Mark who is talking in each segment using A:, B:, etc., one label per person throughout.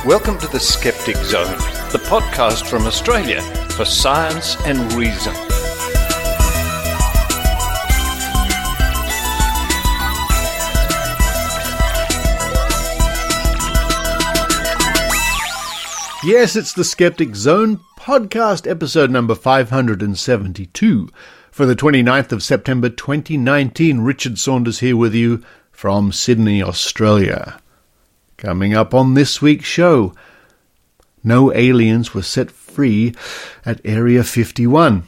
A: Welcome to the Skeptic Zone, the podcast from Australia for science and reason.
B: Yes, it's the Skeptic Zone podcast episode number 572 for the 29th of September 2019. Richard Saunders here with you from Sydney, Australia. Coming up on this week's show, no aliens were set free at Area 51.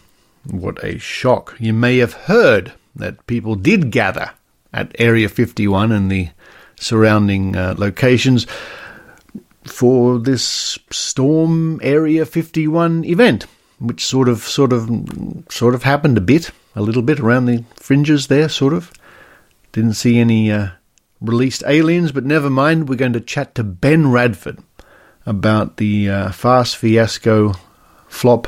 B: What a shock. You may have heard that people did gather at Area 51 and the surrounding locations for this Storm Area 51 event, which sort of happened a little bit around the fringes there, sort of. Didn't see any released aliens, but never mind. We're going to chat to Ben Redford about the fiasco flop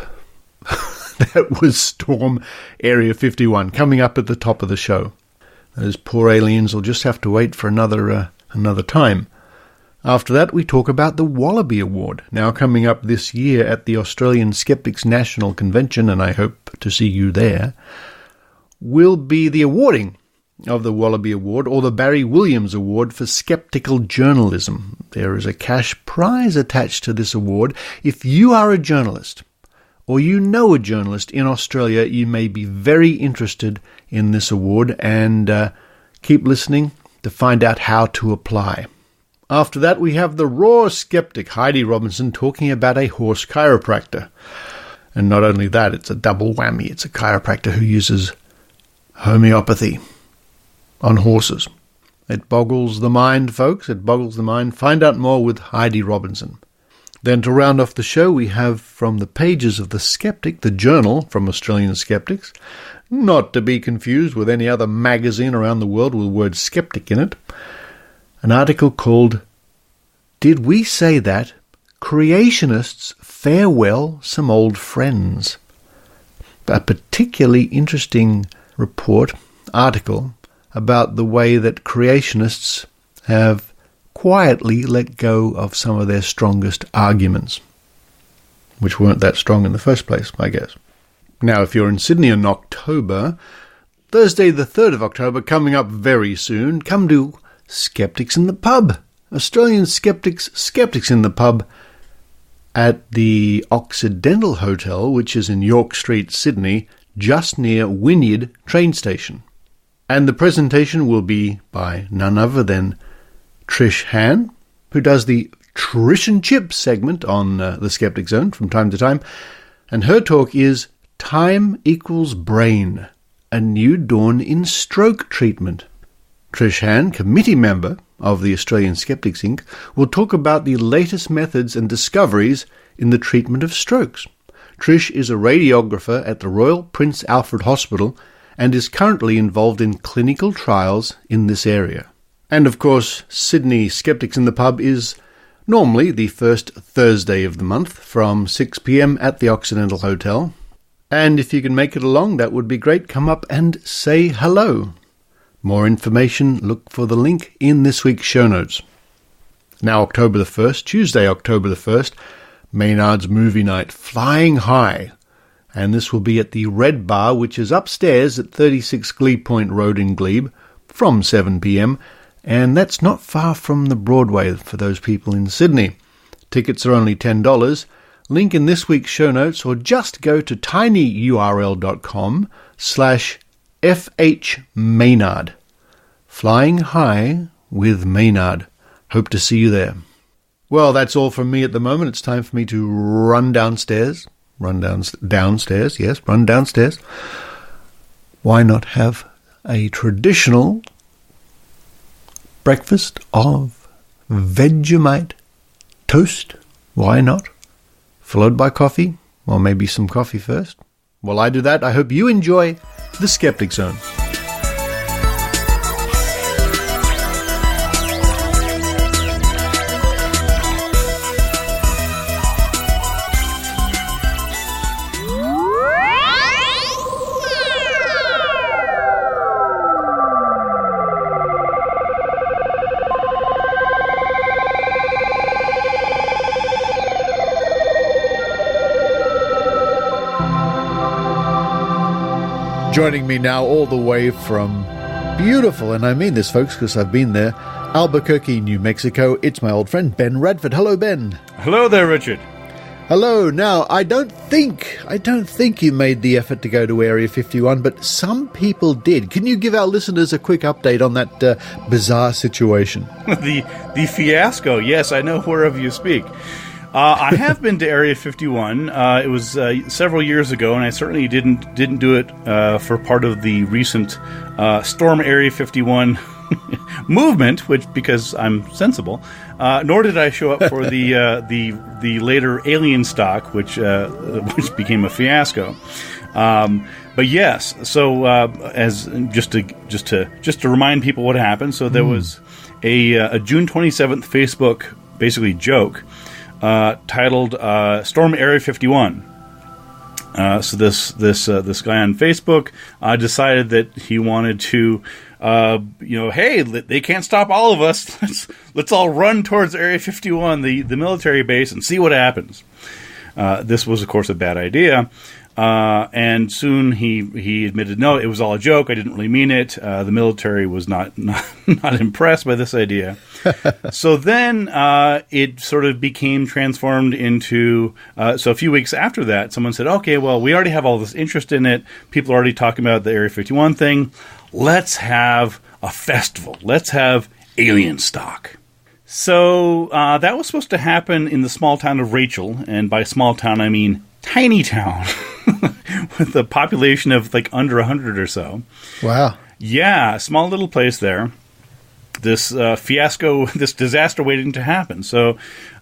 B: that was Storm Area 51, coming up at the top of the show. Those poor aliens will just have to wait for another time. After that, we talk about the Wallaby Award, now coming up this year at the Australian Skeptics National Convention, and I hope to see you there, will be the awarding of the Wallaby Award, or the Barry Williams Award for Skeptical Journalism. There is a cash prize attached to this award. If you are a journalist, or you know a journalist in Australia, you may be very interested in this award, and keep listening to find out how to apply. After that, we have the Raw Skeptic Heidi Robertson talking about a horse chiropractor. And not only that, it's a double whammy. It's a chiropractor who uses homeopathy on horses. It boggles the mind, folks. It boggles the mind. Find out more with Heidi Robertson. Then to round off the show, we have from the pages of The Skeptic, the journal from Australian Skeptics, not to be confused with any other magazine around the world with the word skeptic in it, an article called "Did We Say That? Creationists Farewell Some Old Friends." A particularly interesting article about the way that creationists have quietly let go of some of their strongest arguments, which weren't that strong in the first place, I guess. Now, if you're in Sydney in October, Thursday the 3rd of October, coming up very soon, come to Skeptics in the Pub. Australian Skeptics in the Pub at the Occidental Hotel, which is in York Street, Sydney, just near Wynyard train station. And the presentation will be by none other than Trish Han, who does the Trish and Chips segment on the Skeptic Zone from time to time. And her talk is Time Equals Brain, a New Dawn in Stroke Treatment. Trish Han, committee member of the Australian Skeptics Inc., will talk about the latest methods and discoveries in the treatment of strokes. Trish is a radiographer at the Royal Prince Alfred Hospital and is currently involved in clinical trials in this area. And of course, Sydney Skeptics in the Pub is normally the first Thursday of the month from 6 p.m. at the Occidental Hotel. And if you can make it along, that would be great. Come up and say hello. More information, look for the link in this week's show notes. Now, October the 1st, Tuesday, October the 1st, Maynard's Movie Night, Flying High. And this will be at the Red Bar, which is upstairs at 36 Glebe Point Road in Glebe, from 7 p.m. And that's not far from the Broadway for those people in Sydney. Tickets are only $10. Link in this week's show notes, or just go to tinyurl.com/FH Maynard. Flying High with Maynard. Hope to see you there. Well, that's all from me at the moment. It's time for me to run downstairs. Run downstairs. Why not have a traditional breakfast of Vegemite toast? Why not? Followed by coffee, or maybe some coffee first. While I do that, I hope you enjoy the Skeptic Zone. Joining me now all the way from beautiful, and I mean this, folks, because I've been there, Albuquerque, New Mexico, it's my old friend Ben Redford. Hello, Ben.
C: Hello there, Richard.
B: Hello. Now, I don't think you made the effort to go to Area 51, but some people did. Can you give our listeners a quick update on that bizarre situation?
C: The fiasco. Yes, I know whereof you speak. I have been to Area 51. It was several years ago, and I certainly didn't do it for part of the recent Storm Area 51 movement, which because I'm sensible. Nor did I show up for the later alien stock, which became a fiasco. But yes, so as just to remind people what happened. So there was a June 27th Facebook basically joke titled "Storm Area 51." So this guy on Facebook decided that he wanted to, hey, they can't stop all of us. Let's all run towards Area 51, the military base, and see what happens. This was, of course, a bad idea. And soon he admitted, no, it was all a joke. I didn't really mean it. The military was not impressed by this idea. So then it sort of became transformed into, so a few weeks after that, someone said, okay, well, we already have all this interest in it. People are already talking about the Area 51 thing. Let's have a festival. Let's have alien stock. So that was supposed to happen in the small town of Rachel. And by small town, I mean tiny town. With a population of like under 100 or so.
B: Wow.
C: Yeah, small little place there. This fiasco, this disaster waiting to happen. So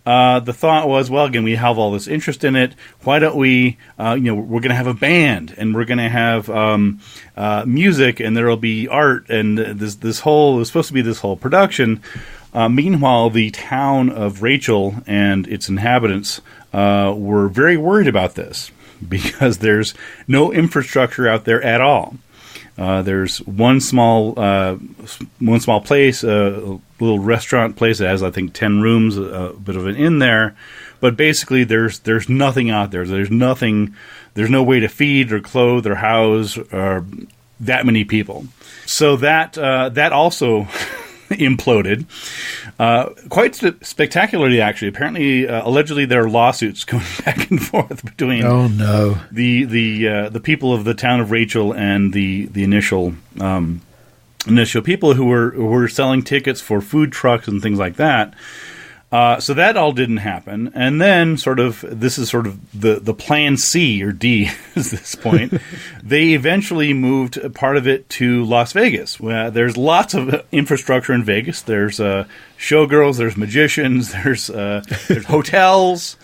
C: the thought was, well, again, we have all this interest in it. Why don't we, we're going to have a band, and we're going to have music, and there will be art, and it was supposed to be this whole production. Meanwhile, the town of Rachel and its inhabitants were very worried about this, because there's no infrastructure out there at all. There's one small place, a little restaurant place that has, I think, 10 rooms, a bit of an inn there. But basically, there's nothing out there. There's no way to feed or clothe or house that many people. So that also imploded. Quite spectacularly, actually. Apparently, allegedly, there are lawsuits going back and forth between the people of the town of Rachel and the initial people who were selling tickets for food trucks and things like that. So that all didn't happen. And then this is the plan C or D at this point. They eventually moved part of it to Las Vegas. Where there's lots of infrastructure in Vegas. There's showgirls, there's magicians, there's hotels,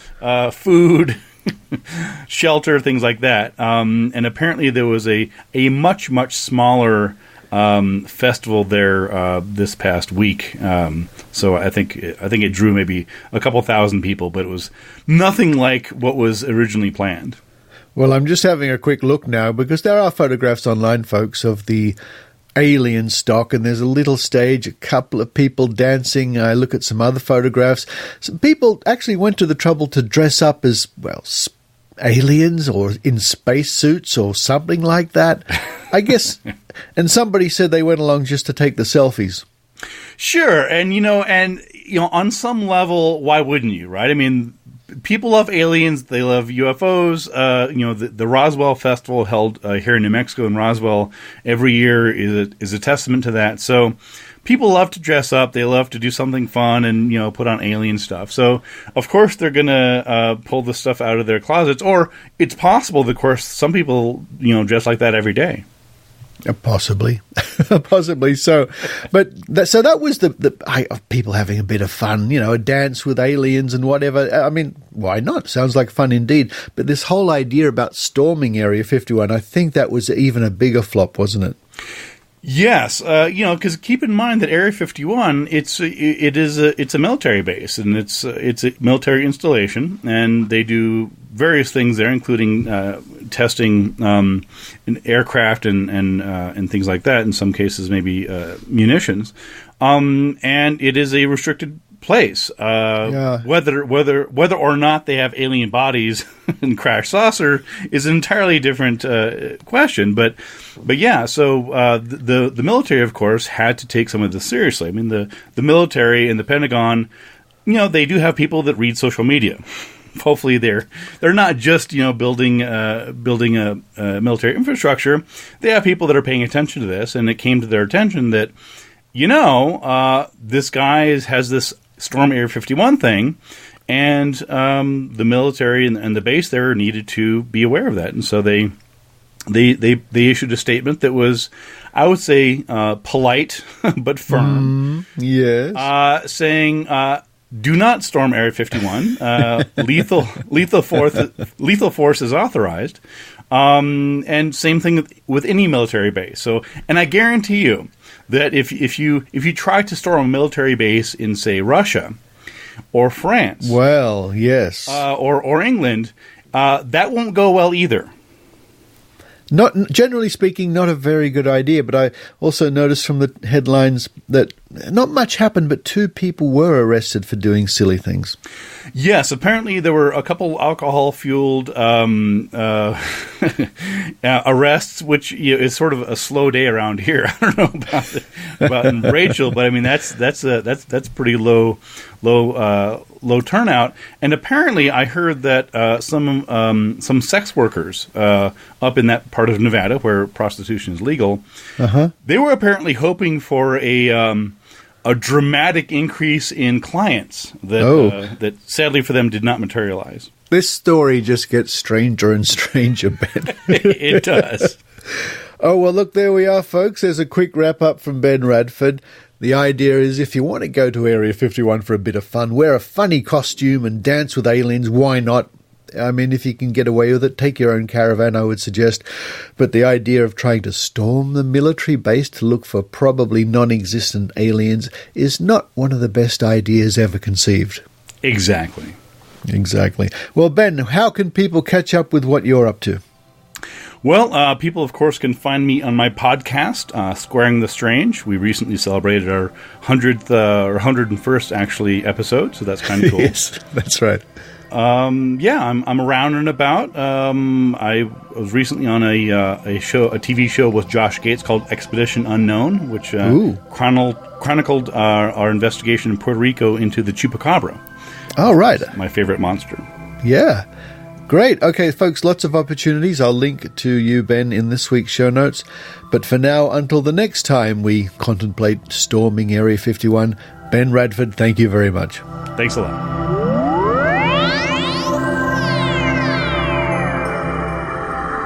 C: food, shelter, things like that. And apparently there was a much, much smaller festival there this past week. So I think it drew maybe a couple thousand people, but it was nothing like what was originally planned.
B: Well, I'm just having a quick look now, because there are photographs online, folks, of the alien stock, and there's a little stage, a couple of people dancing. I look at some other photographs. Some people actually went to the trouble to dress up as, well, aliens or in spacesuits or something like that, I guess. And somebody said they went along just to take the selfies.
C: Sure, and on some level, why wouldn't you, right? I mean, people love aliens, they love UFOs. The Roswell Festival held here in New Mexico in Roswell every year is a testament to that. So people love to dress up, they love to do something fun and, put on alien stuff. So, of course, they're going to pull the stuff out of their closets. Or it's possible that, of course, some people, dress like that every day.
B: Possibly. So, so that was the people having a bit of fun, a dance with aliens and whatever. I mean, why not? Sounds like fun indeed. But this whole idea about storming Area 51, I think that was even a bigger flop, wasn't it?
C: Yes, because keep in mind that Area 51, it's a military base, and it's a military installation, and they do various things there, including testing aircraft and things like that. In some cases, maybe munitions, and it is a restricted place. Whether or not they have alien bodies and crash saucer is an entirely different question. But yeah, so the military, of course, had to take some of this seriously. I mean, the military and the Pentagon, they do have people that read social media. Hopefully they're not just building a military infrastructure. They have people that are paying attention to this, and it came to their attention that this guy has this Storm Area 51 thing, and the military and the base there needed to be aware of that, and so they issued a statement that was, I would say, polite but firm.
B: Yes,
C: saying. Do not storm Area 51. Lethal force is authorized, and same thing with any military base. So, and I guarantee you that if you try to storm a military base in, say, Russia or France,
B: well, yes,
C: or England, that won't go well either.
B: Not generally speaking, not a very good idea. But I also noticed from the headlines that not much happened, but 2 people were arrested for doing silly things.
C: Yes, apparently there were a couple alcohol-fueled arrests, which is sort of a slow day around here. I don't know about Rachel, but I mean that's pretty low turnout. And apparently, I heard that some sex workers up in that part of Nevada where prostitution is legal, they were apparently hoping for a dramatic increase in clients that sadly for them did not materialize.
B: This story just gets stranger and stranger, Ben.
C: It does.
B: Oh, well, look, there we are, folks. There's a quick wrap-up from Ben Redford. The idea is if you want to go to Area 51 for a bit of fun, wear a funny costume and dance with aliens, why not? I mean, if you can get away with it, take your own caravan, I would suggest. But the idea of trying to storm the military base to look for probably non-existent aliens is not one of the best ideas ever conceived.
C: Exactly.
B: Well, Ben, how can people catch up with what you're up to?
C: Well, people, of course, can find me on my podcast, Squaring the Strange. We recently celebrated our 100th or 101st, actually, episode, so that's kind of cool.
B: Yes, that's right.
C: I'm around and about. I was recently on a TV show with Josh Gates called Expedition Unknown, which chronicled our investigation in Puerto Rico into the chupacabra.
B: Oh, right.
C: My favorite monster.
B: Yeah. Great. Okay, folks, lots of opportunities. I'll link to you, Ben, in this week's show notes. But for now, until the next time we contemplate storming Area 51, Ben Redford, thank you very much.
C: Thanks a lot.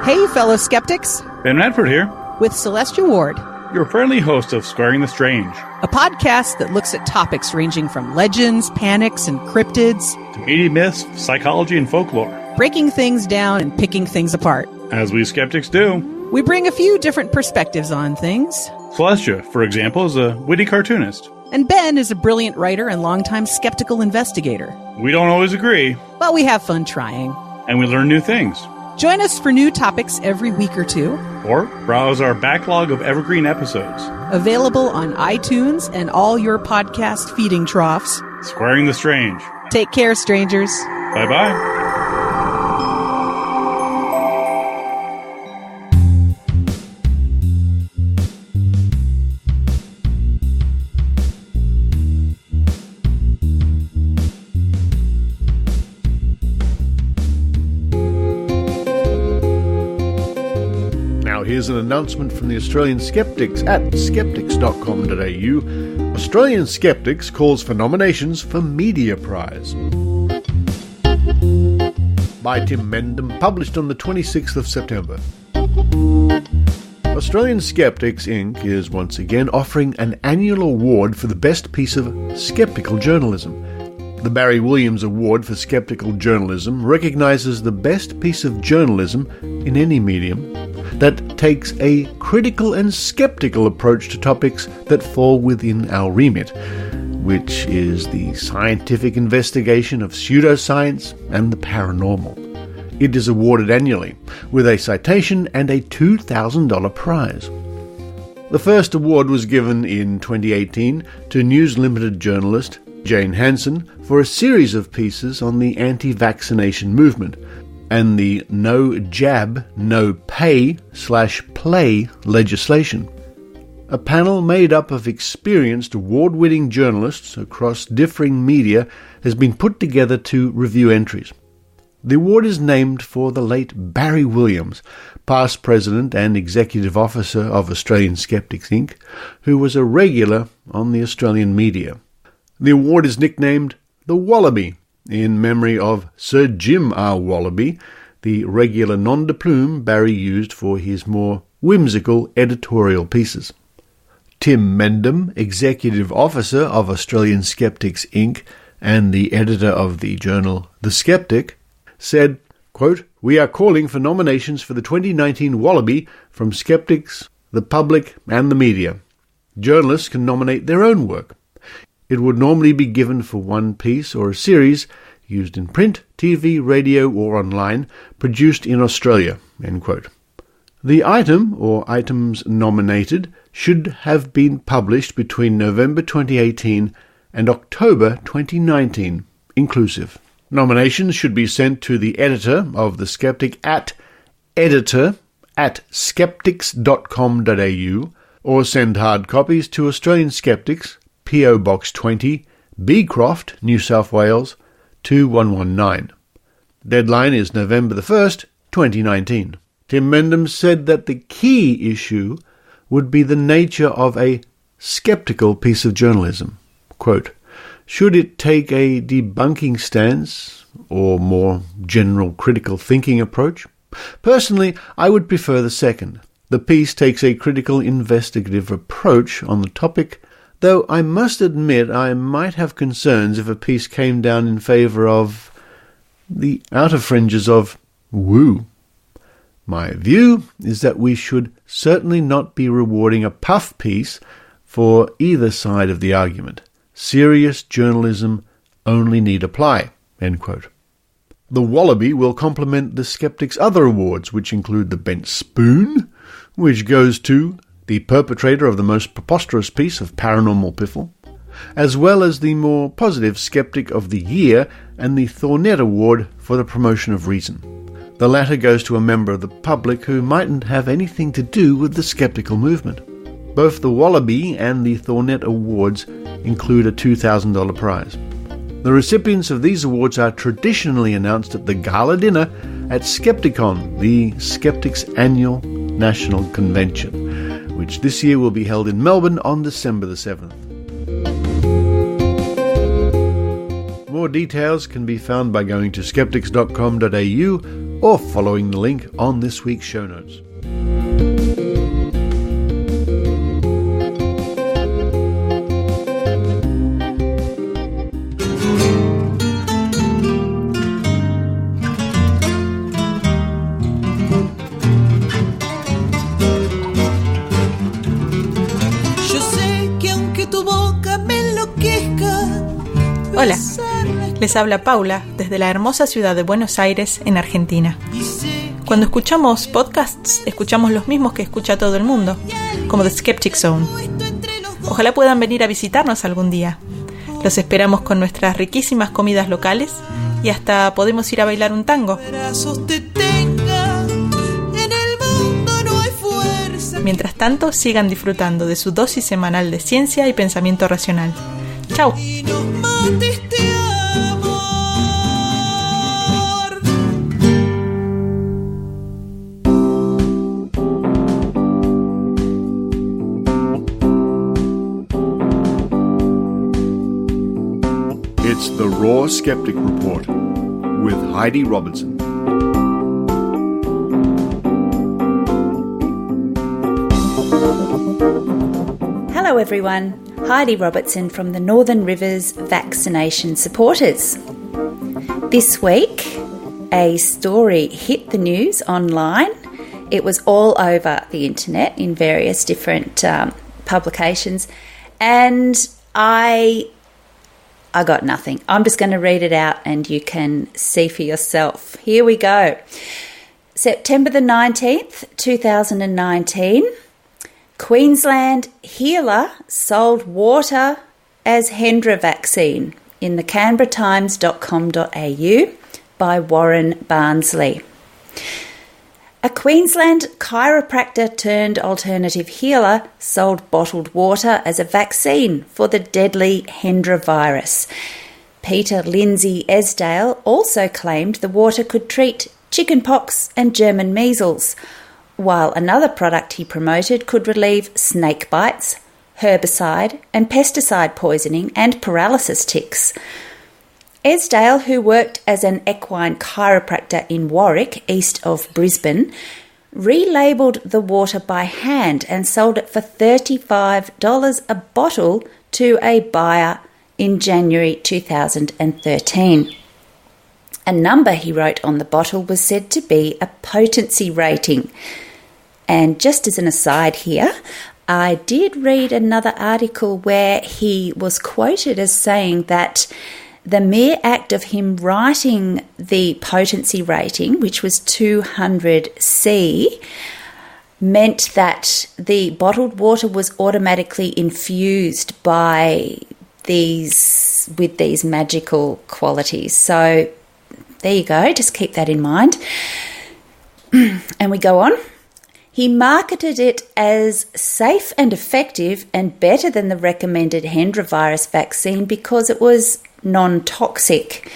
D: Hey, fellow skeptics.
C: Ben Redford here.
D: With Celestia Ward.
C: Your friendly host of Squaring the Strange.
D: A podcast that looks at topics ranging from legends, panics, and cryptids.
C: To media myths, psychology, and folklore.
D: Breaking things down and picking things apart.
C: As we skeptics do.
D: We bring a few different perspectives on things.
C: Celestia, for example, is a witty cartoonist.
D: And Ben is a brilliant writer and longtime skeptical investigator.
C: We don't always agree.
D: But we have fun trying.
C: And we learn new things.
D: Join us for new topics every week or two.
C: Or browse our backlog of evergreen episodes.
D: Available on iTunes and all your podcast feeding troughs.
C: Squaring the Strange.
D: Take care, strangers.
C: Bye-bye.
B: Here's an announcement from the Australian Skeptics at skeptics.com.au. Australian Skeptics calls for nominations for Media Prize. By Tim Mendham, published on the 26th of September. Australian Skeptics Inc. is once again offering an annual award for the best piece of skeptical journalism. The Barry Williams Award for Skeptical Journalism recognises the best piece of journalism in any medium that takes a critical and skeptical approach to topics that fall within our remit, which is the scientific investigation of pseudoscience and the paranormal. It is awarded annually, with a citation and a $2,000 prize. The first award was given in 2018 to News Limited journalist Jane Hansen for a series of pieces on the anti-vaccination movement and the no jab, no pay/play legislation. A panel made up of experienced award-winning journalists across differing media has been put together to review entries. The award is named for the late Barry Williams, past president and executive officer of Australian Skeptics Inc., who was a regular on the Australian media. The award is nicknamed the Wallaby, in memory of Sir Jim R. Wallaby, the regular nom de plume Barry used for his more whimsical editorial pieces. Tim Mendham, executive officer of Australian Skeptics Inc. and the editor of the journal The Skeptic, said, quote, "We are calling for nominations for the 2019 Wallaby from skeptics, the public and the media. Journalists can nominate their own work. It would normally be given for one piece or a series used in print, TV, radio or online, produced in Australia." End quote. The item or items nominated should have been published between November 2018 and October 2019, inclusive. Nominations should be sent to the editor of The Skeptic at editor@skeptics.com.au or send hard copies to Australian Skeptics, P.O. Box 20, Beecroft, New South Wales, 2119. Deadline is November 1st, 2019. Tim Mendham said that the key issue would be the nature of a skeptical piece of journalism. Quote, "Should it take a debunking stance or more general critical thinking approach? Personally, I would prefer the second. The piece takes a critical investigative approach on the topic, though I must admit I might have concerns if a piece came down in favour of the outer fringes of woo. My view is that we should certainly not be rewarding a puff piece for either side of the argument. Serious journalism only need apply." End quote. The Wallaby will complement the Skeptics' other awards, which include the Bent Spoon, which goes to the perpetrator of the most preposterous piece of paranormal piffle, as well as the more positive Skeptic of the Year and the Thornett Award for the promotion of reason. The latter goes to a member of the public who mightn't have anything to do with the skeptical movement. Both the Wallaby and the Thornett Awards include a $2,000 prize. The recipients of these awards are traditionally announced at the gala dinner at Skepticon, the Skeptics' annual national convention, which this year will be held in Melbourne on December the 7th. More details can be found by going to skeptics.com.au or following the link on this week's show notes.
E: Hola, les habla Paula desde la hermosa ciudad de Buenos Aires, en Argentina. Cuando escuchamos podcasts, escuchamos los mismos que escucha todo el mundo, como The Skeptic Zone. Ojalá puedan venir a visitarnos algún día. Los esperamos con nuestras riquísimas comidas locales y hasta podemos ir a bailar un tango. Mientras tanto, sigan disfrutando de su dosis semanal de ciencia y pensamiento racional. ¡Chao!
B: It's the Raw Skeptic Report with Heidi Robertson.
F: Hello everyone, Heidi Robertson from the Northern Rivers Vaccination Supporters. This week, a story hit the news online. It was all over the internet in various different publications, and I got nothing. I'm just going to read it out and you can see for yourself. Here we go. September the 19th, 2019, Queensland healer sold water as Hendra vaccine in the canberratimes.com.au by Warren Barnsley. A Queensland chiropractor-turned-alternative healer sold bottled water as a vaccine for the deadly Hendra virus. Peter Lindsay Esdale also claimed the water could treat chickenpox and German measles, while another product he promoted could relieve snake bites, herbicide and pesticide poisoning and paralysis tics. Esdale, who worked as an equine chiropractor in Warwick, east of Brisbane, relabelled the water by hand and sold it for $35 a bottle to a buyer in January 2013. A number he wrote on the bottle was said to be a potency rating. And just as an aside here, I did read another article where he was quoted as saying that the mere act of him writing the potency rating, which was 200C, meant that the bottled water was automatically infused with these magical qualities. So there you go, just keep that in mind. And we go on. He marketed it as safe and effective and better than the recommended Hendra virus vaccine because it was non-toxic.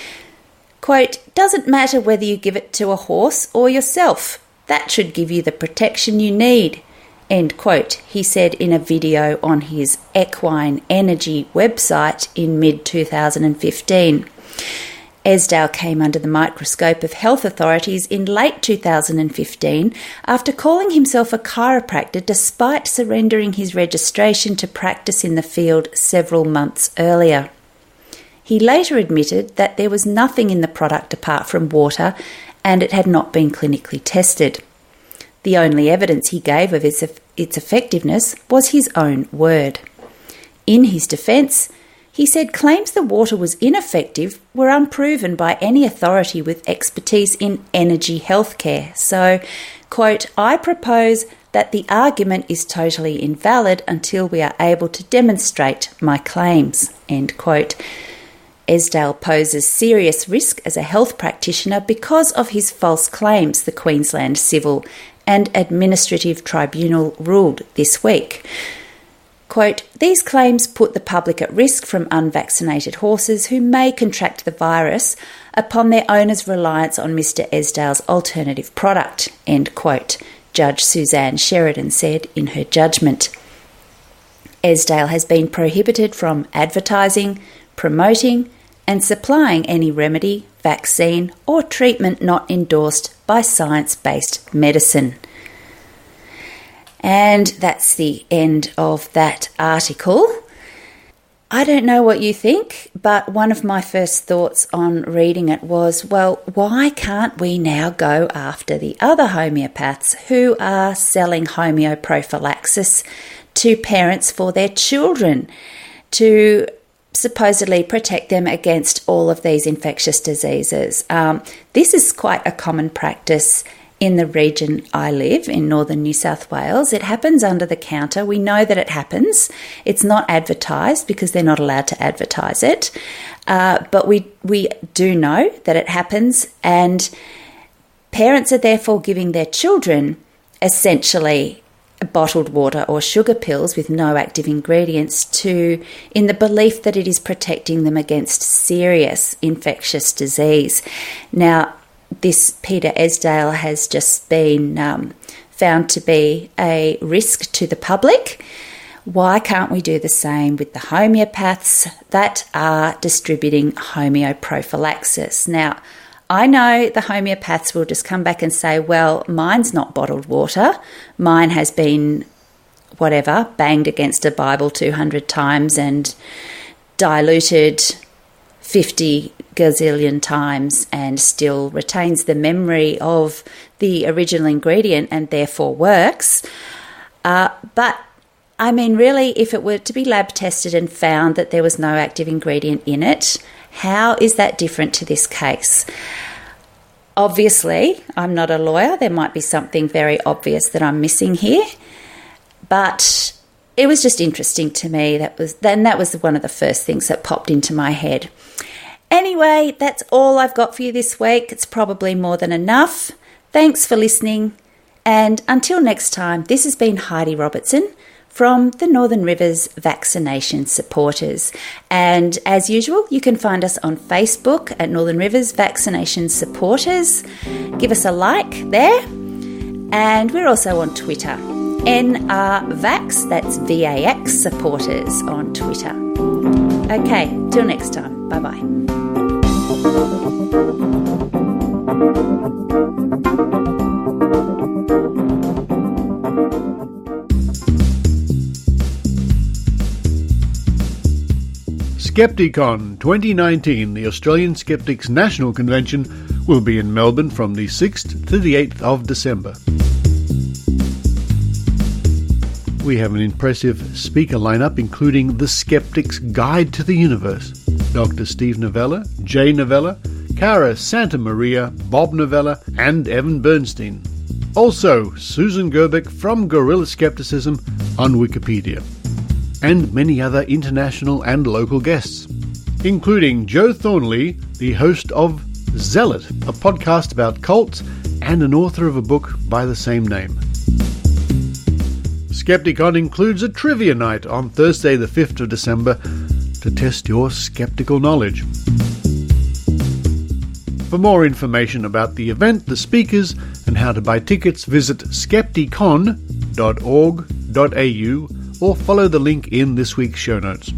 F: Quote, "Doesn't matter whether you give it to a horse or yourself. That should give you the protection you need." End quote, he said in a video on his Equine Energy website in mid-2015. Esdale came under the microscope of health authorities in late 2015 after calling himself a chiropractor despite surrendering his registration to practice in the field several months earlier. He later admitted that there was nothing in the product apart from water and it had not been clinically tested. The only evidence he gave of its effectiveness was his own word. In his defence, he said claims the water was ineffective were unproven by any authority with expertise in energy healthcare. So, quote, "I propose that the argument is totally invalid until we are able to demonstrate my claims," end quote. Esdale poses serious risk as a health practitioner because of his false claims, the Queensland Civil and Administrative Tribunal ruled this week. Quote, "These claims put the public at risk from unvaccinated horses who may contract the virus upon their owner's reliance on Mr. Esdale's alternative product," end quote, Judge Suzanne Sheridan said in her judgment. Esdale has been prohibited from advertising, promoting and supplying any remedy, vaccine or treatment not endorsed by science-based medicine. And that's the end of that article. I don't know what you think, but one of my first thoughts on reading it was, well, why can't we now go after the other homeopaths who are selling homeoprophylaxis to parents for their children to supposedly protect them against all of these infectious diseases? This is quite a common practice in the region I live, in northern New South Wales. It happens under the counter. We know that it happens. It's not advertised because they're not allowed to advertise it. But we do know that it happens, and parents are therefore giving their children essentially bottled water or sugar pills with no active ingredients in the belief that it is protecting them against serious infectious disease. Now, this Peter Esdale has just been found to be a risk to the public. Why can't we do the same with the homeopaths that are distributing homeoprophylaxis? Now, I know the homeopaths will just come back and say, well, mine's not bottled water. Mine has been, banged against a Bible 200 times and diluted 50 gazillion times and still retains the memory of the original ingredient and therefore works. But, I mean, really, if it were to be lab tested and found that there was no active ingredient in it, how is that different to this case? Obviously, I'm not a lawyer. There might be something very obvious that I'm missing here. But it was just interesting to me. That was one of the first things that popped into my head. Anyway, that's all I've got for you this week. It's probably more than enough. Thanks for listening. And until next time, this has been Heidi Robertson from the Northern Rivers Vaccination Supporters. And as usual, you can find us on Facebook at Northern Rivers Vaccination Supporters. Give us a like there. And we're also on Twitter. NRVAX, that's VAX Supporters on Twitter. Okay, till next time. Bye-bye.
B: Skepticon 2019, the Australian Skeptics National Convention, will be in Melbourne from the 6th to the 8th of December. We have an impressive speaker lineup, including the Skeptics Guide to the Universe, Dr. Steve Novella, Jay Novella, Cara Santa Maria, Bob Novella, and Evan Bernstein. Also, Susan Gerbeck from Guerrilla Skepticism on Wikipedia. And many other international and local guests, including Joe Thornley, the host of Zealot, a podcast about cults, and an author of a book by the same name. Skepticon includes a trivia night on Thursday the 5th of December to test your skeptical knowledge. For more information about the event, the speakers, and how to buy tickets, visit skepticon.org.au or follow the link in this week's show notes.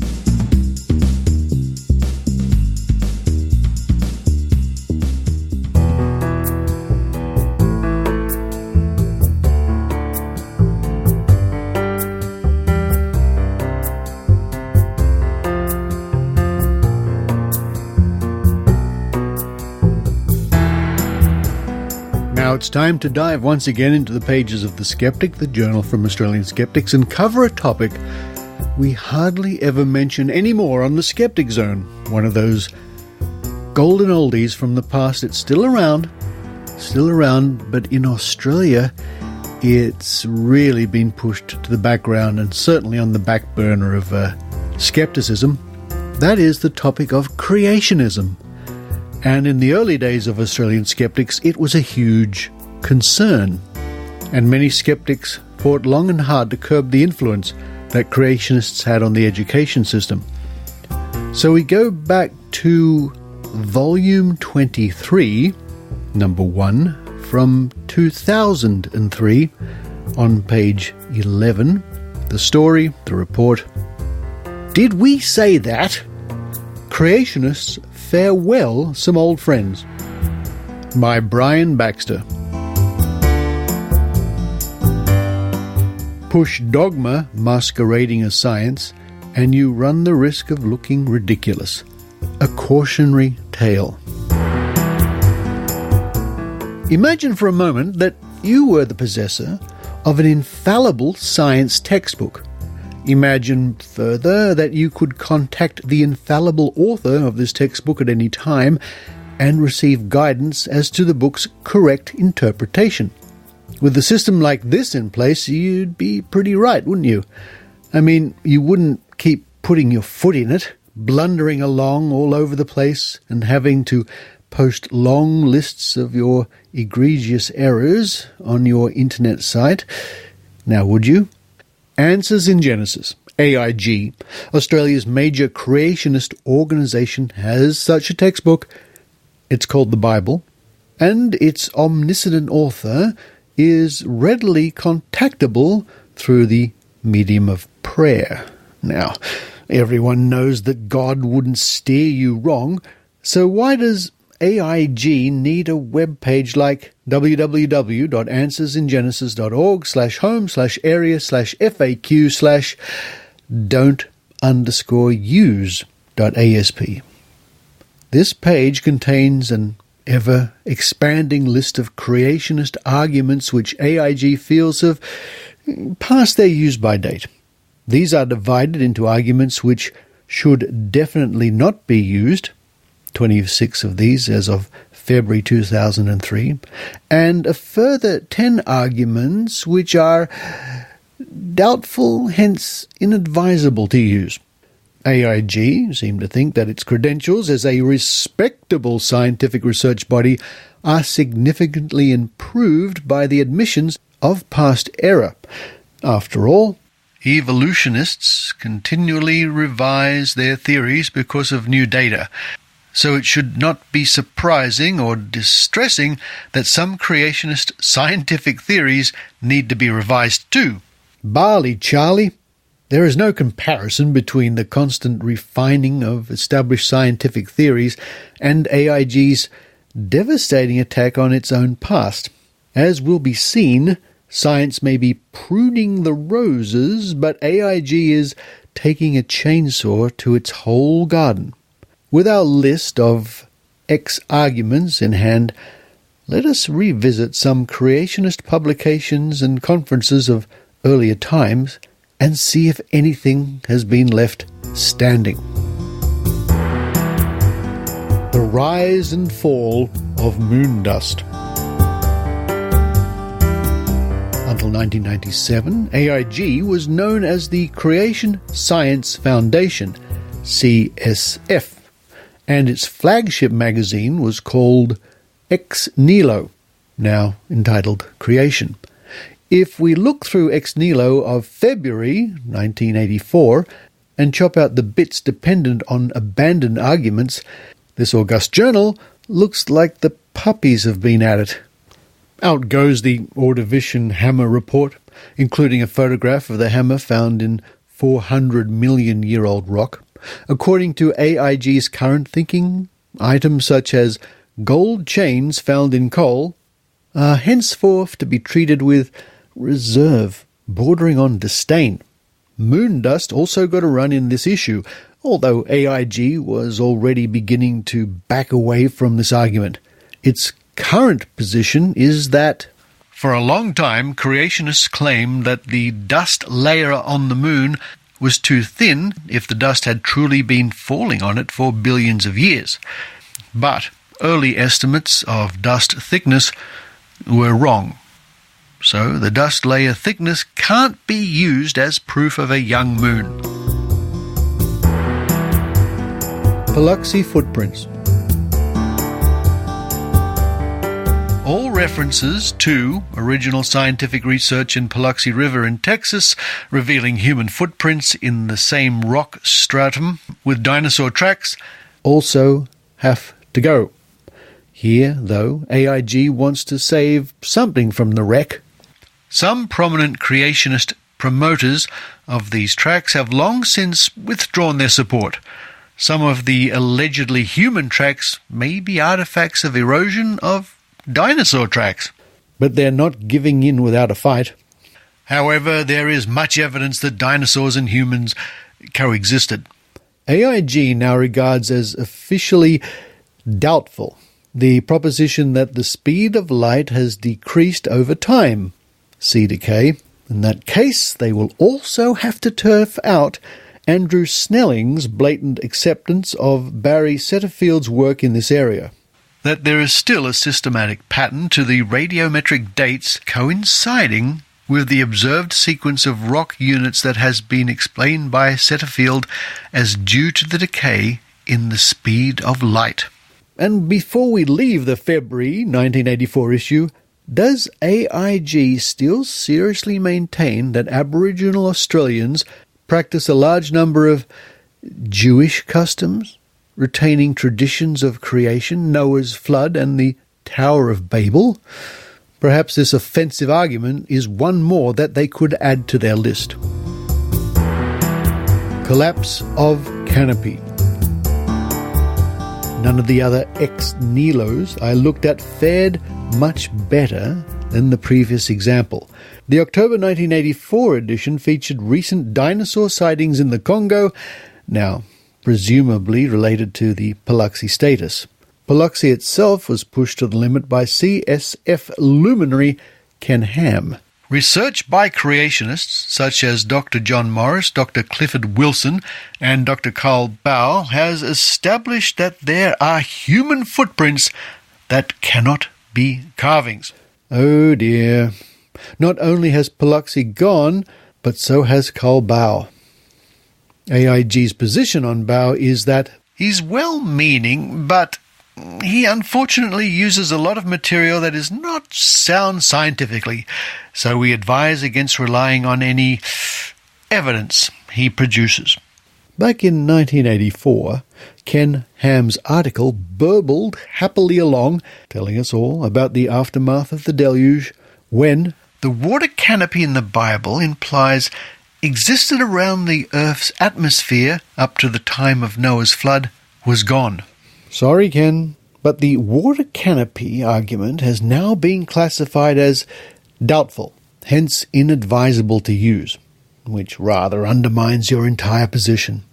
B: Now it's time to dive once again into the pages of The Skeptic, the journal from Australian Skeptics, and cover a topic we hardly ever mention anymore on the Skeptic Zone. One of those golden oldies from the past. It's still around, but in Australia it's really been pushed to the background and certainly on the back burner of skepticism. That is the topic of creationism. And in the early days of Australian skeptics, it was a huge concern. And many skeptics fought long and hard to curb the influence that creationists had on the education system. So we go back to volume 23, number 1, from 2003, on page 11. The story, the report. Did we say that? Creationists farewell some old friends, by Brian Baxter. Push dogma masquerading as science, and you run the risk of looking ridiculous. A cautionary tale. Imagine for a moment that you were the possessor of an infallible science textbook. Imagine further that you could contact the infallible author of this textbook at any time and receive guidance as to the book's correct interpretation. With a system like this in place, you'd be pretty right, wouldn't you? I mean, you wouldn't keep putting your foot in it, blundering along all over the place and having to post long lists of your egregious errors on your internet site. Now, would you? Answers in Genesis, AIG, Australia's major creationist organisation, has such a textbook. It's called the Bible, and its omniscient author is readily contactable through the medium of prayer. Now, everyone knows that God wouldn't steer you wrong, so why does AIG need a web page like www.answersingenesis.org/home/area/faq/don't_use.asp? This page contains an ever-expanding list of creationist arguments which AIG feels have passed their use-by date. These are divided into arguments which should definitely not be used, 26 of these as of February 2003, and a further 10 arguments which are doubtful, hence inadvisable to use. AIG seem to think that its credentials as a respectable scientific research body are significantly improved by the admissions of past error. After all, evolutionists continually revise their theories because of new data, so it should not be surprising or distressing that some creationist scientific theories need to be revised too. Barley, Charlie. There is no comparison between the constant refining of established scientific theories and AIG's devastating attack on its own past. As will be seen, science may be pruning the roses, but AIG is taking a chainsaw to its whole garden. With our list of X-arguments in hand, let us revisit some creationist publications and conferences of earlier times and see if anything has been left standing. The rise and fall of moon dust. Until 1997, AIG was known as the Creation Science Foundation, CSF, and its flagship magazine was called Ex Nihilo, now entitled Creation. If we look through Ex Nihilo of February 1984 and chop out the bits dependent on abandoned arguments, this august journal looks like the puppies have been at it. Out goes the Ordovician Hammer report, including a photograph of the hammer found in 400-million-year-old rock. According to AIG's current thinking, items such as gold chains found in coal are henceforth to be treated with reserve, bordering on disdain. Moon dust also got a run in this issue, although AIG was already beginning to back away from this argument. Its current position is that, for a long time, creationists claimed that the dust layer on the moon was too thin if the dust had truly been falling on it for billions of years. But early estimates of dust thickness were wrong. So the dust layer thickness can't be used as proof of a young moon. Paluxy footprints. All references to original scientific research in Paluxy River in Texas revealing human footprints in the same rock stratum with dinosaur tracks also have to go. Here, though, AIG wants to save something from the wreck. Some prominent creationist promoters of these tracks have long since withdrawn their support. Some of the allegedly human tracks may be artifacts of erosion of dinosaur tracks. But they're not giving in without a fight. However, there is much evidence that dinosaurs and humans coexisted. AIG now regards as officially doubtful the proposition that the speed of light has decreased over time. See decay. In that case, they will also have to turf out Andrew Snelling's blatant acceptance of Barry Setterfield's work in this area. That there is still a systematic pattern to the radiometric dates coinciding with the observed sequence of rock units that has been explained by Setterfield as due to the decay in the speed of light. And before we leave the February 1984 issue, does AIG still seriously maintain that Aboriginal Australians practice a large number of Jewish customs, retaining traditions of creation, Noah's flood, and the Tower of Babel? Perhaps this offensive argument is one more that they could add to their list. Collapse of canopy. None of the other ex nihilos I looked at fared much better than the previous example. The October 1984 edition featured recent dinosaur sightings in the Congo, now presumably related to the Paluxy status. Paluxy itself was pushed to the limit by CSF luminary Ken Ham. Research by creationists such as Dr. John Morris, Dr. Clifford Wilson, and Dr. Carl Bow has established that there are human footprints that cannot be carvings. Oh dear. Not only has Paluxy gone, but so has Carl Bau. AIG's position on Bau is that he's well-meaning, but he unfortunately uses a lot of material that is not sound scientifically, so we advise against relying on any evidence he produces. Back in 1984, Ken Ham's article burbled happily along, telling us all about the aftermath of the deluge, when the water canopy in the Bible implies existed around the Earth's atmosphere up to the time of Noah's flood was gone. Sorry, Ken, but the water canopy argument has now been classified as doubtful, hence inadvisable to use, which rather undermines your entire position.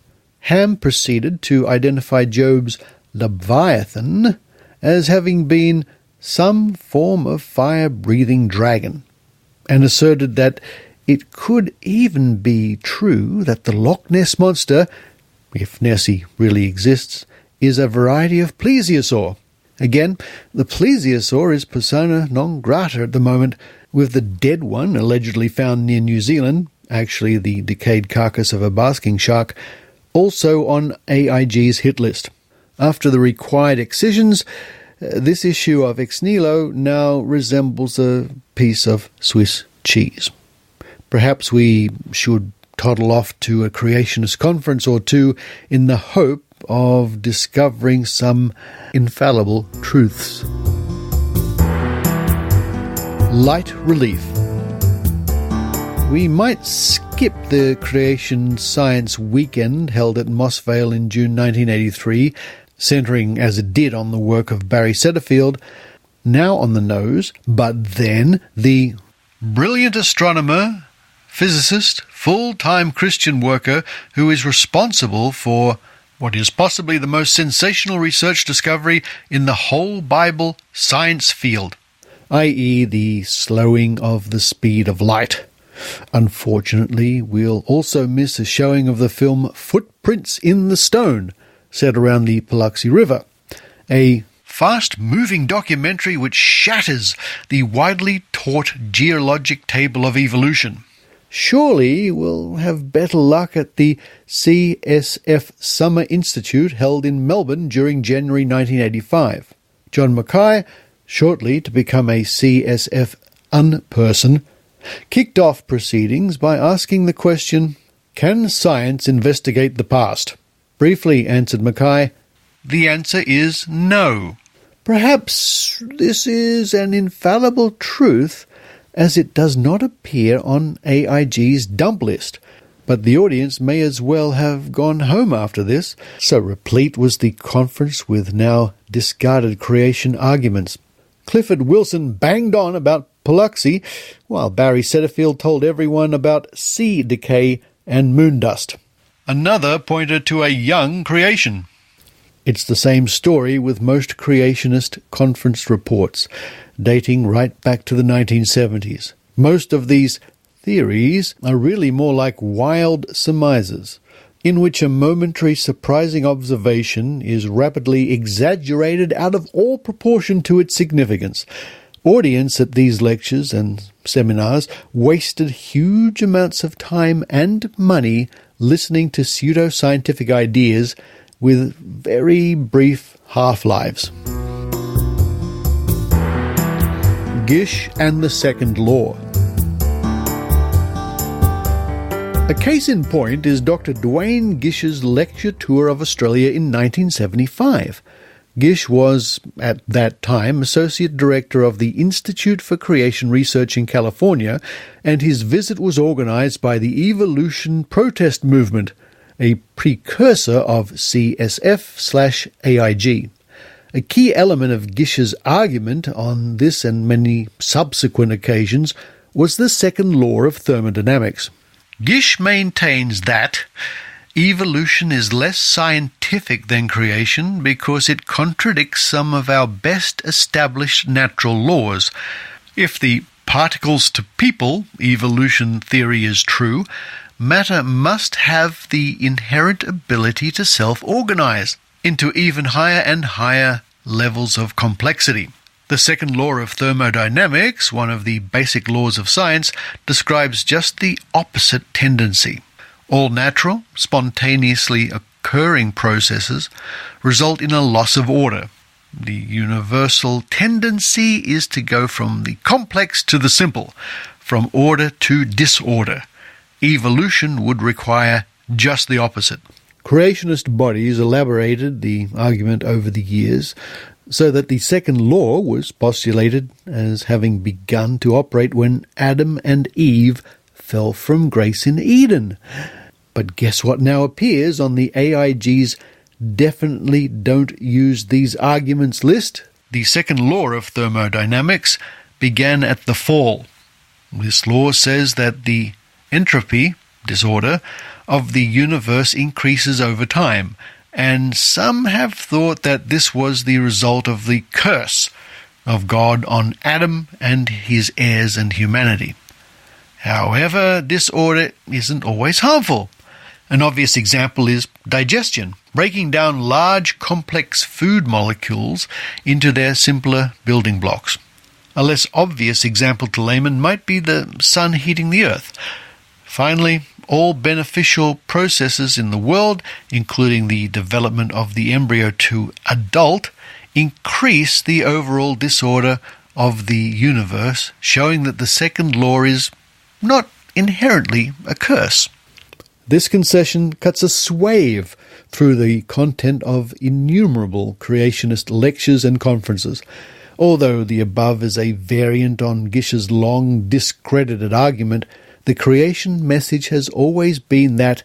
B: Ham proceeded to identify Job's Leviathan as having been some form of fire-breathing dragon, and asserted that it could even be true that the Loch Ness Monster, if Nessie really exists, is a variety of plesiosaur. Again, the plesiosaur is persona non grata at the moment, with the dead one allegedly found near New Zealand, actually the decayed carcass of a basking shark, also on AIG's hit list. After the required excisions, this issue of Ex Nihilo now resembles a piece of Swiss cheese. Perhaps we should toddle off to a creationist conference or two in the hope of discovering some infallible truths. Light relief. We might skip the Creation Science Weekend held at Mossvale in June 1983, centering as it did on the work of Barry Setterfield, now on the nose, but then the brilliant astronomer, physicist, full-time Christian worker who is responsible for what is possibly the most sensational research discovery in the whole Bible science field, i.e. the slowing of the speed of light. Unfortunately, we'll also miss a showing of the film Footprints in the Stone, set around the Paluxy River, a fast-moving documentary which shatters the widely taught geologic table of evolution. Surely we'll have better luck at the CSF Summer Institute held in Melbourne during January 1985. John Mackay, shortly to become a CSF unperson, kicked off proceedings by asking the question, "Can science investigate the past?" Briefly answered Mackay, "The answer is no." Perhaps this is an infallible truth, as it does not appear on AIG's dump list, but the audience may as well have gone home after this, so replete was the conference with now discarded creation arguments. Clifford Wilson banged on about Paluxy, while Barry Setterfield told everyone about sea decay and moon dust. Another pointed to a young creation. It's the same story with most creationist conference reports, dating right back to the 1970s. Most of these theories are really more like wild surmises, in which a momentary surprising observation is rapidly exaggerated out of all proportion to its significance. Audience at these lectures and seminars wasted huge amounts of time and money listening to pseudoscientific ideas with very brief half-lives. Gish and the Second Law. A case in point is Dr. Dwayne Gish's lecture tour of Australia in 1975. Gish was, at that time, Associate Director of the Institute for Creation Research in California, and his visit was organized by the Evolution Protest Movement, a precursor of CSF/AIG. A key element of Gish's argument on this and many subsequent occasions was the second law of thermodynamics. Gish maintains that evolution is less scientific than creation because it contradicts some of our best established natural laws. If the particles to people evolution theory is true, matter must have the inherent ability to self-organize into even higher and higher levels of complexity. The second law of thermodynamics, one of the basic laws of science, describes just the opposite tendency. All natural, spontaneously occurring processes result in a loss of order. The universal tendency is to go from the complex to the simple, from order to disorder. Evolution would require just the opposite. Creationist bodies elaborated the argument over the years so that the second law was postulated as having begun to operate when Adam and Eve fell from grace in Eden. But guess what now appears on the AIG's Definitely Don't Use These Arguments list? The second law of thermodynamics began at the fall. This law says that the entropy, disorder, of the universe increases over time, and some have thought that this was the result of the curse of God on Adam and his heirs and humanity. However, disorder isn't always harmful. An obvious example is digestion, breaking down large, complex food molecules into their simpler building blocks. A less obvious example to laymen might be the sun heating the earth. Finally, all beneficial processes in the world, including the development of the embryo to adult, increase the overall disorder of the universe, showing that the second law is not inherently a curse. This concession cuts a swathe through the content of innumerable creationist lectures and conferences. Although the above is a variant on Gish's long discredited argument, the creation message has always been that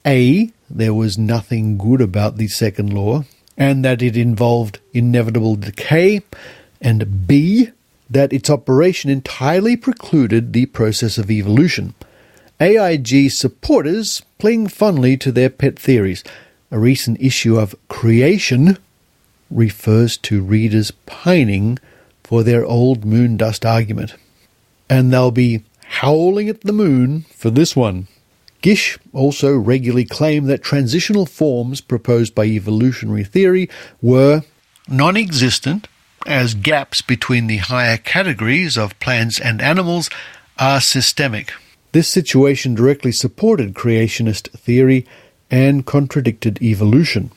B: A, there was nothing good about the second law, and that it involved inevitable decay, and B, that its operation entirely precluded the process of evolution. AIG supporters cling fondly to their pet theories. A recent issue of Creation refers to readers pining for their old moon dust argument. And they'll be howling at the moon for this one. Gish also regularly claimed that transitional forms proposed by evolutionary theory were non-existent, as gaps between the higher categories of plants and animals are systemic. This situation directly supported creationist theory and contradicted evolution.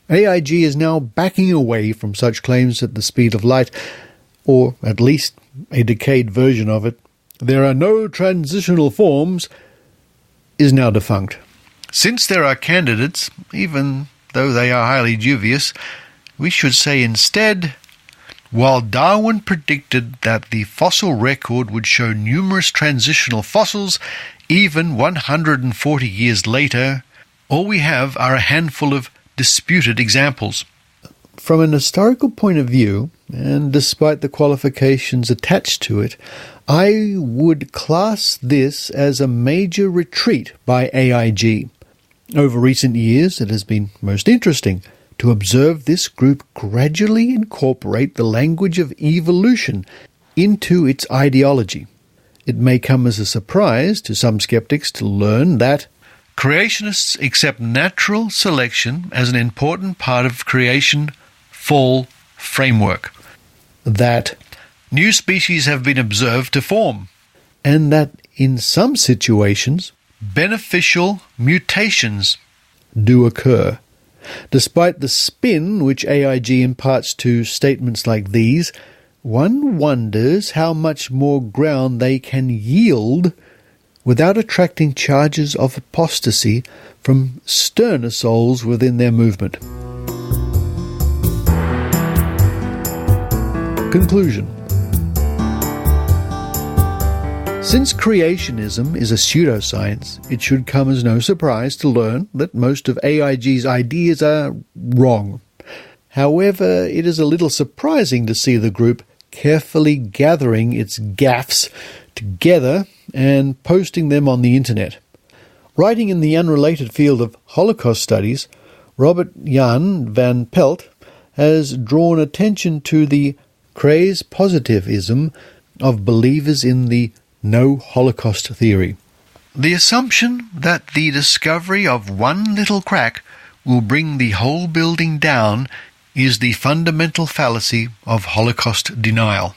B: AIG is now backing away from such claims at the speed of light, or at least a decayed version of it. There are no transitional forms is now defunct. Since there are candidates, even though they are highly dubious, we should say instead, while Darwin predicted that the fossil record would show numerous transitional fossils, even 140 years later, all we have are a handful of disputed examples. From an historical point of view, and despite the qualifications attached to it, I would class this as a major retreat by AIG. Over recent years, it has been most interesting to observe this group gradually incorporate the language of evolution into its ideology. It may come as a surprise to some skeptics to learn that creationists accept natural selection as an important part of creation fall framework, that new species have been observed to form, and that in some situations beneficial mutations do occur. Despite the spin which AIG imparts to statements like these, one wonders how much more ground they can yield without attracting charges of apostasy from sterner souls within their movement. Conclusion. Since creationism is a pseudoscience, it should come as no surprise to learn that most of AIG's ideas are wrong. However, it is a little surprising to see the group carefully gathering its gaffes together and posting them on the internet. Writing in the unrelated field of Holocaust studies, Robert Jan van Pelt has drawn attention to the craze positivism of believers in the no Holocaust theory. The assumption that the discovery of one little crack will bring the whole building down is the fundamental fallacy of Holocaust denial.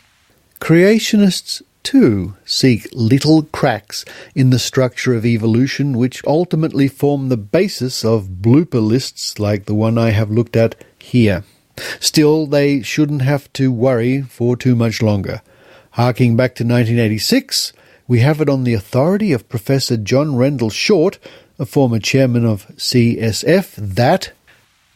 B: Creationists, too, seek little cracks in the structure of evolution which ultimately form the basis of blooper lists like the one I have looked at here. Still, they shouldn't have to worry for too much longer. Harking back to 1986, we have it on the authority of Professor John Rendell Short, a former chairman of CSF, that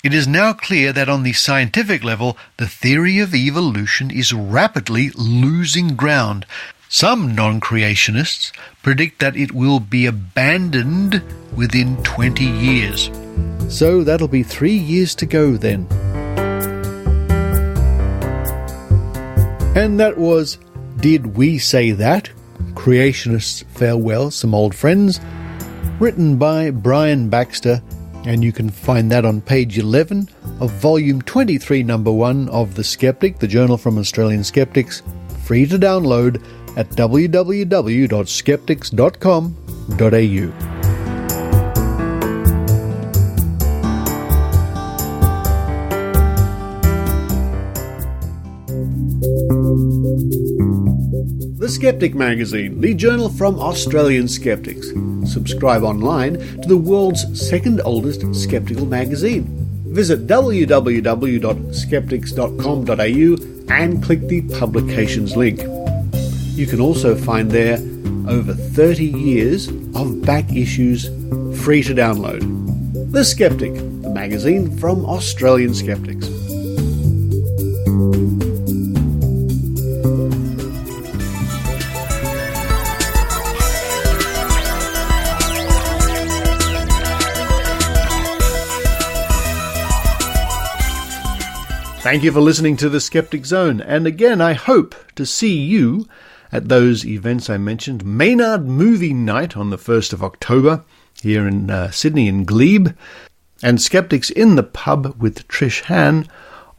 B: it is now clear that on the scientific level, the theory of evolution is rapidly losing ground. Some non-creationists predict that it will be abandoned within 20 years. So that'll be 3 years to go then. And that was Did We Say That? Creationists Farewell, Some Old Friends, written by Brian Baxter, and you can find that on page 11 of volume 23, number 1 of The Skeptic, the journal from Australian Skeptics, free to download at www.skeptics.com.au. The Skeptic Magazine, the journal from Australian Skeptics. Subscribe online to the world's second oldest skeptical magazine. Visit www.skeptics.com.au and click the publications link. You can also find there over 30 years of back issues free to download. The Skeptic, the magazine from Australian Skeptics. Thank you for listening to The Skeptic Zone, and again I hope to see you at those events I mentioned. Maynard Movie Night on the 1st of October here in Sydney in Glebe, and Skeptics in the Pub with Trish Han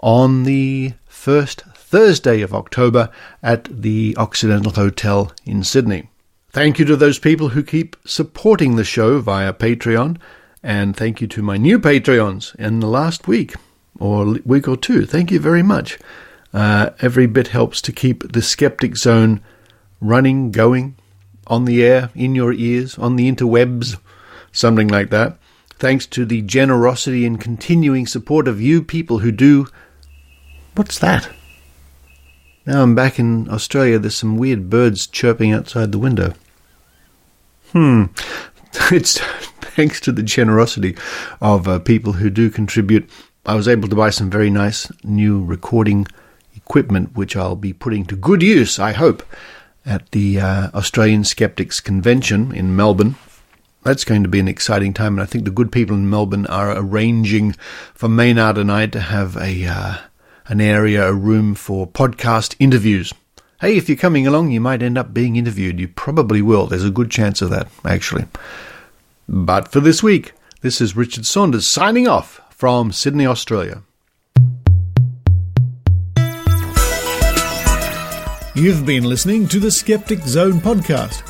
B: on the first Thursday of October at the Occidental Hotel in Sydney. Thank you to those people who keep supporting the show via Patreon, and thank you to my new Patreons in the last week or week or two. Thank you very much. Every bit helps to keep the Skeptic Zone running, going, on the air, in your ears, on the interwebs, something like that. Thanks to the generosity and continuing support of you people who do... What's that? Now I'm back in Australia. There's some weird birds chirping outside the window. It's thanks to the generosity of people who do contribute. I was able to buy some very nice new recording equipment, which I'll be putting to good use, I hope, at the Australian Skeptics Convention in Melbourne. That's going to be an exciting time, and I think the good people in Melbourne are arranging for Maynard and I to have an area, a room for podcast interviews. Hey, if you're coming along, you might end up being interviewed. You probably will. There's a good chance of that, actually. But for this week, this is Richard Saunders signing off from Sydney, Australia. You've been listening to the Skeptic Zone podcast.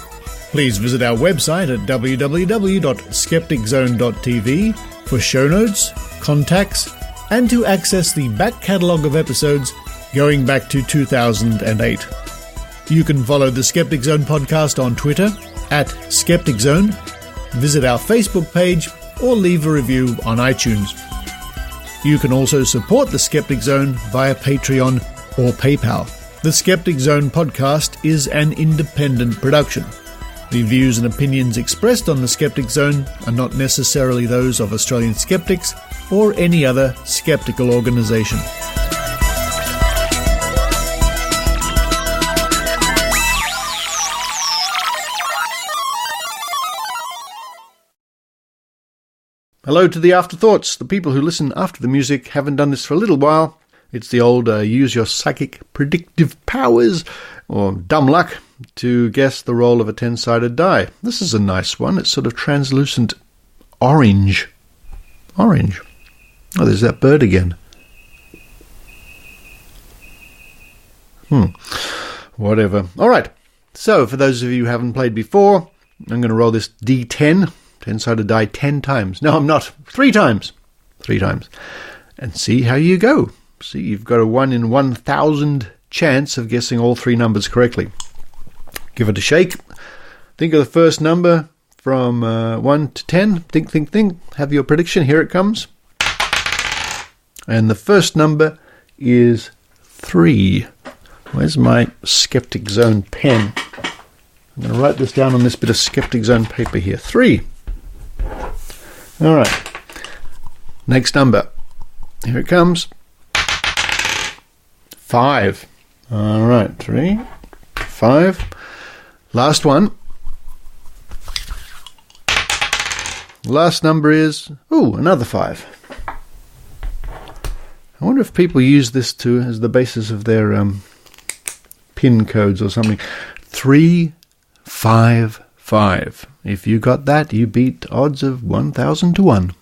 B: Please visit our website at www.skepticzone.tv for show notes, contacts, and to access the back catalogue of episodes going back to 2008. You can follow the Skeptic Zone podcast on Twitter at Skeptic Zone, visit our Facebook page, or leave a review on iTunes. You can also support the Skeptic Zone via Patreon or PayPal. The Skeptic Zone podcast is an independent production. The views and opinions expressed on the Skeptic Zone are not necessarily those of Australian Skeptics or any other skeptical organisation. Hello to the afterthoughts. The people who listen after the music haven't done this for a little while. It's the old use your psychic predictive powers, or dumb luck, to guess the roll of a 10-sided die. This is a nice one. It's sort of translucent orange. Orange. Oh, there's that bird again. Whatever. All right. So, for those of you who haven't played before, I'm going to roll this D10, 10-sided die 10 times. No, I'm not. 3 times. 3 times. And see how you go. See, you've got a 1 in 1,000 chance of guessing all 3 numbers correctly. Give it a shake. Think of the first number from 1 to 10. Think. Have your prediction. Here it comes. And the first number is 3. Where's my Skeptic Zone pen? I'm going to write this down on this bit of Skeptic Zone paper here. 3. All right. Next number. Here it comes. 5. All right. 3, 5. Last one. Last number is, another 5. I wonder if people use this as the basis of their PIN codes or something. 3, 5, 5. If you got that, you beat odds of 1,000 to 1.